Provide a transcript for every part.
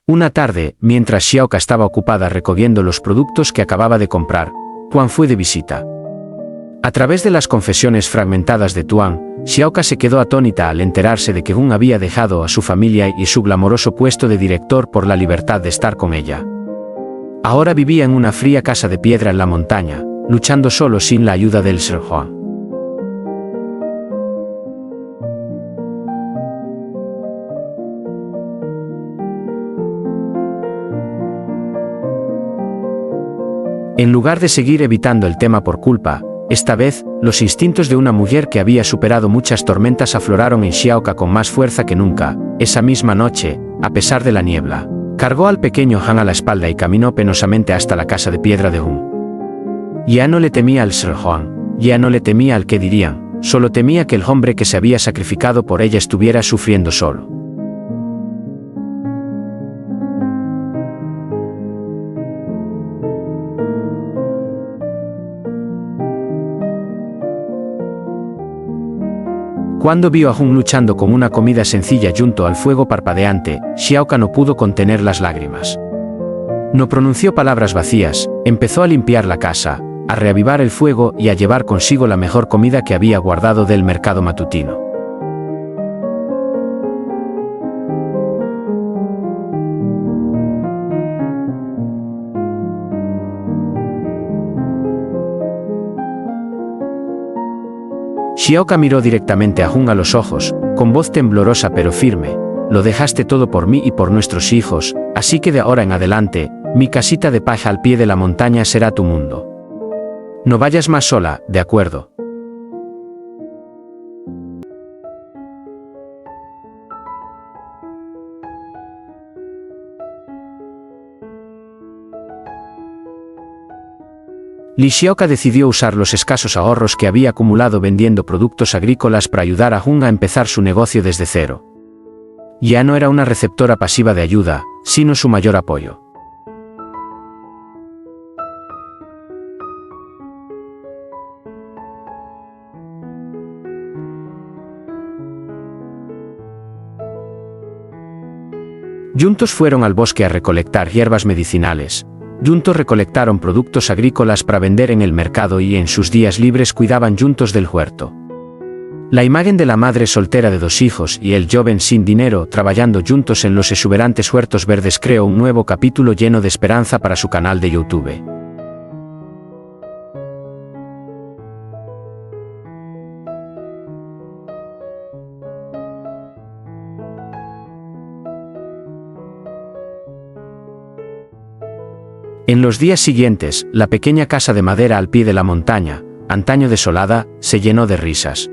Una tarde, mientras Xiaoka estaba ocupada recogiendo los productos que acababa de comprar, Tuan fue de visita. A través de las confesiones fragmentadas de Tuan, Xiaoka se quedó atónita al enterarse de que Hun había dejado a su familia y su glamoroso puesto de director por la libertad de estar con ella. Ahora vivía en una fría casa de piedra en la montaña, luchando solo sin la ayuda del Sr. Huang. En lugar de seguir evitando el tema por culpa, esta vez, los instintos de una mujer que había superado muchas tormentas afloraron en Xiaoka con más fuerza que nunca. Esa misma noche, a pesar de la niebla, cargó al pequeño Han a la espalda y caminó penosamente hasta la casa de piedra de Hun. Ya no le temía al Sr. Huang, ya no le temía al que dirían, solo temía que el hombre que se había sacrificado por ella estuviera sufriendo solo. Cuando vio a Hun luchando con una comida sencilla junto al fuego parpadeante, Xiaoka no pudo contener las lágrimas. No pronunció palabras vacías, empezó a limpiar la casa, a reavivar el fuego y a llevar consigo la mejor comida que había guardado del mercado matutino. Xiaoka miró directamente a Hun a los ojos, con voz temblorosa pero firme. Lo dejaste todo por mí y por nuestros hijos, así que de ahora en adelante, mi casita de paja al pie de la montaña será tu mundo. No vayas más sola, ¿de acuerdo? Li Xiaoka decidió usar los escasos ahorros que había acumulado vendiendo productos agrícolas para ayudar a Hun a empezar su negocio desde cero. Ya no era una receptora pasiva de ayuda, sino su mayor apoyo. Juntos fueron al bosque a recolectar hierbas medicinales. Juntos recolectaron productos agrícolas para vender en el mercado y en sus días libres cuidaban juntos del huerto. La imagen de la madre soltera de 2 hijos y el joven sin dinero trabajando juntos en los exuberantes huertos verdes creó un nuevo capítulo lleno de esperanza para su canal de YouTube. En los días siguientes, la pequeña casa de madera al pie de la montaña, antaño desolada, se llenó de risas.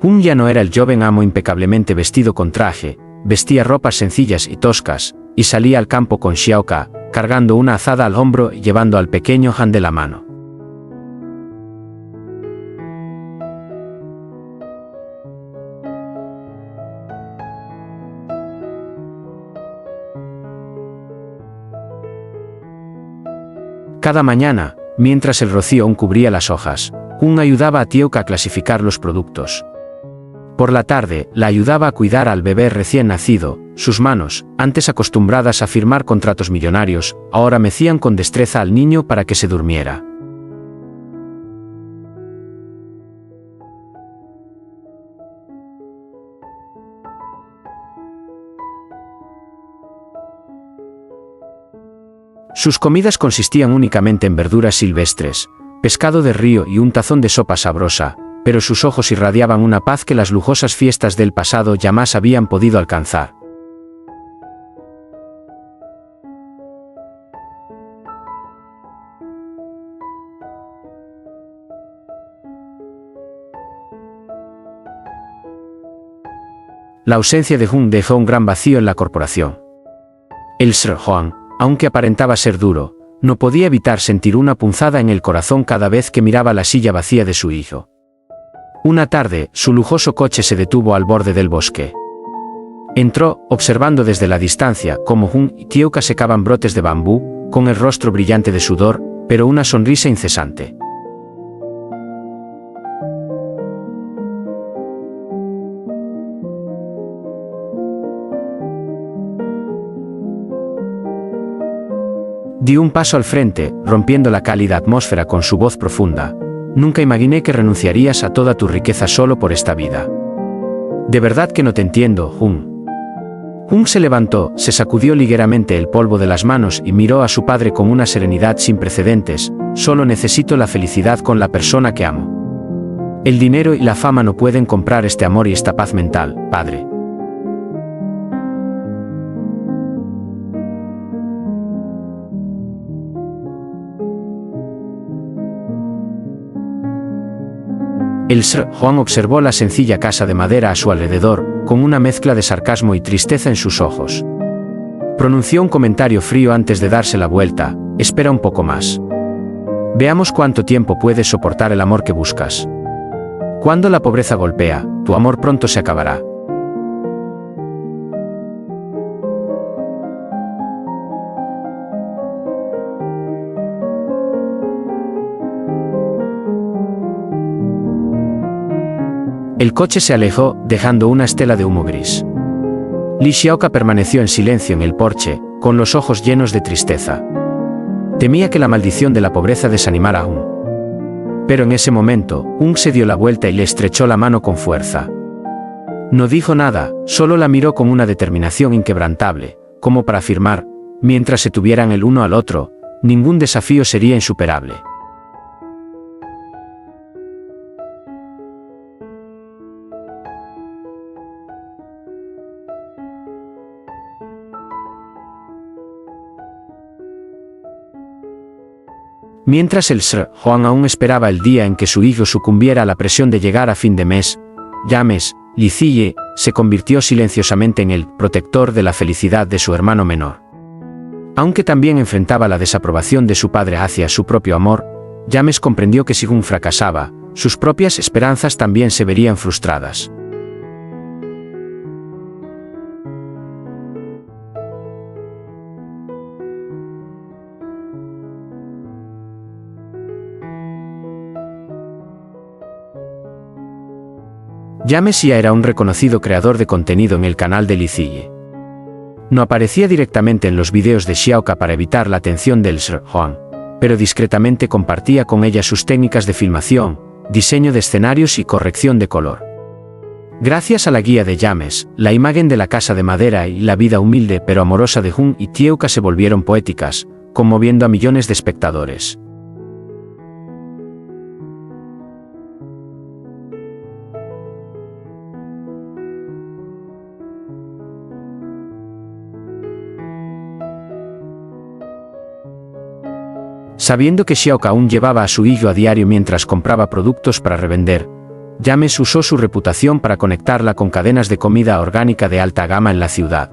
Hun ya no era el joven amo impecablemente vestido con traje, vestía ropas sencillas y toscas, y salía al campo con Xiaoka, cargando una azada al hombro y llevando al pequeño Han de la mano. Cada mañana, mientras el rocío aún cubría las hojas, Hun ayudaba a Xiaoka a clasificar los productos. Por la tarde, la ayudaba a cuidar al bebé recién nacido. Sus manos, antes acostumbradas a firmar contratos millonarios, ahora mecían con destreza al niño para que se durmiera. Sus comidas consistían únicamente en verduras silvestres, pescado de río y un tazón de sopa sabrosa, pero sus ojos irradiaban una paz que las lujosas fiestas del pasado jamás habían podido alcanzar. La ausencia de Hun dejó un gran vacío en la corporación. El Sr. Huang, aunque aparentaba ser duro, no podía evitar sentir una punzada en el corazón cada vez que miraba la silla vacía de su hijo. Una tarde, su lujoso coche se detuvo al borde del bosque. Entró, observando desde la distancia cómo Hun y Xiaoka secaban brotes de bambú, con el rostro brillante de sudor, pero una sonrisa incesante. Dio un paso al frente, rompiendo la cálida atmósfera con su voz profunda. Nunca imaginé que renunciarías a toda tu riqueza solo por esta vida. De verdad que no te entiendo, Jung. Jung se levantó, se sacudió ligeramente el polvo de las manos y miró a su padre con una serenidad sin precedentes. Solo necesito la felicidad con la persona que amo. El dinero y la fama no pueden comprar este amor y esta paz mental, padre. El Sr. Huang observó la sencilla casa de madera a su alrededor, con una mezcla de sarcasmo y tristeza en sus ojos. Pronunció un comentario frío antes de darse la vuelta: espera un poco más. Veamos cuánto tiempo puedes soportar el amor que buscas. Cuando la pobreza golpea, tu amor pronto se acabará. El coche se alejó, dejando una estela de humo gris. Li Xiaoka permaneció en silencio en el porche, con los ojos llenos de tristeza. Temía que la maldición de la pobreza desanimara a Hung. Pero en ese momento, Hung se dio la vuelta y le estrechó la mano con fuerza. No dijo nada, solo la miró con una determinación inquebrantable, como para afirmar: mientras se tuvieran el uno al otro, ningún desafío sería insuperable. Mientras el Sr. Huang aún esperaba el día en que su hijo sucumbiera a la presión de llegar a fin de mes, James, Li Ziye, se convirtió silenciosamente en el protector de la felicidad de su hermano menor. Aunque también enfrentaba la desaprobación de su padre hacia su propio amor, James comprendió que si Hung fracasaba, sus propias esperanzas también se verían frustradas. James ya era un reconocido creador de contenido en el canal de Li Ziye. No aparecía directamente en los videos de Xiaoka para evitar la atención del Sr. Huang, pero discretamente compartía con ella sus técnicas de filmación, diseño de escenarios y corrección de color. Gracias a la guía de James, la imagen de la casa de madera y la vida humilde pero amorosa de Hung y Xiaoka se volvieron poéticas, conmoviendo a millones de espectadores. Sabiendo que Xiaoka aún llevaba a su hijo a diario mientras compraba productos para revender, James usó su reputación para conectarla con cadenas de comida orgánica de alta gama en la ciudad.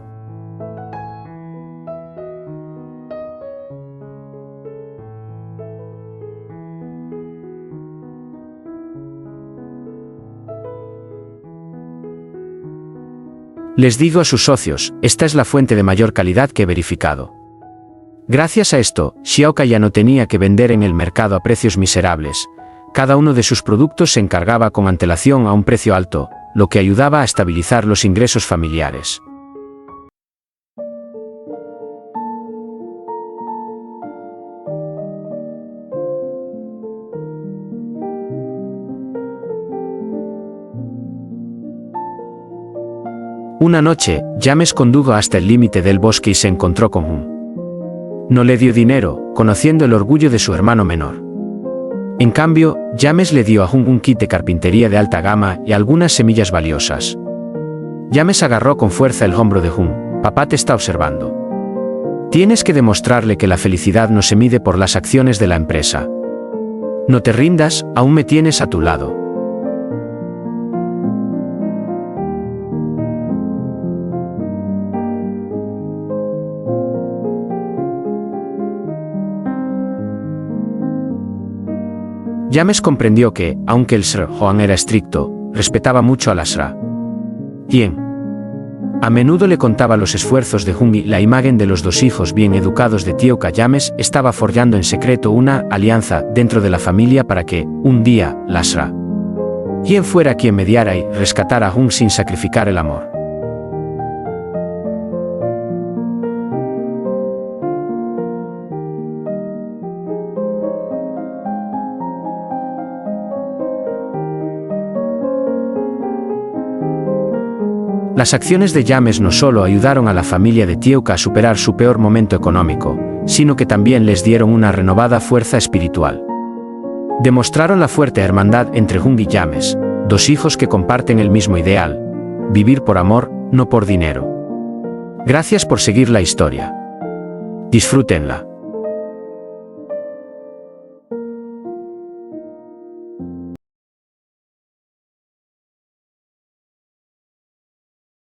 Les digo a sus socios: esta es la fuente de mayor calidad que he verificado. Gracias a esto, Xiaoka ya no tenía que vender en el mercado a precios miserables. Cada uno de sus productos se encargaba con antelación a un precio alto, lo que ayudaba a estabilizar los ingresos familiares. Una noche, James condujo hasta el límite del bosque y se encontró con Hung. No le dio dinero, conociendo el orgullo de su hermano menor. En cambio, James le dio a Hung un kit de carpintería de alta gama y algunas semillas valiosas. James agarró con fuerza el hombro de Hung. Papá te está observando. Tienes que demostrarle que la felicidad no se mide por las acciones de la empresa. No te rindas, aún me tienes a tu lado. James comprendió que, aunque el Sr. Huang era estricto, respetaba mucho a la Sra. Quien a menudo le contaba los esfuerzos de Hung y la imagen de los dos hijos bien educados de Xiaoka. James estaba forjando en secreto una alianza dentro de la familia para que, un día, la Sra. Quien fuera quien mediara y rescatara a Hung sin sacrificar el amor. Las acciones de James no solo ayudaron a la familia de Tieuca a superar su peor momento económico, sino que también les dieron una renovada fuerza espiritual. Demostraron la fuerte hermandad entre Hung y James, dos hijos que comparten el mismo ideal: vivir por amor, no por dinero. Gracias por seguir la historia. Disfrútenla.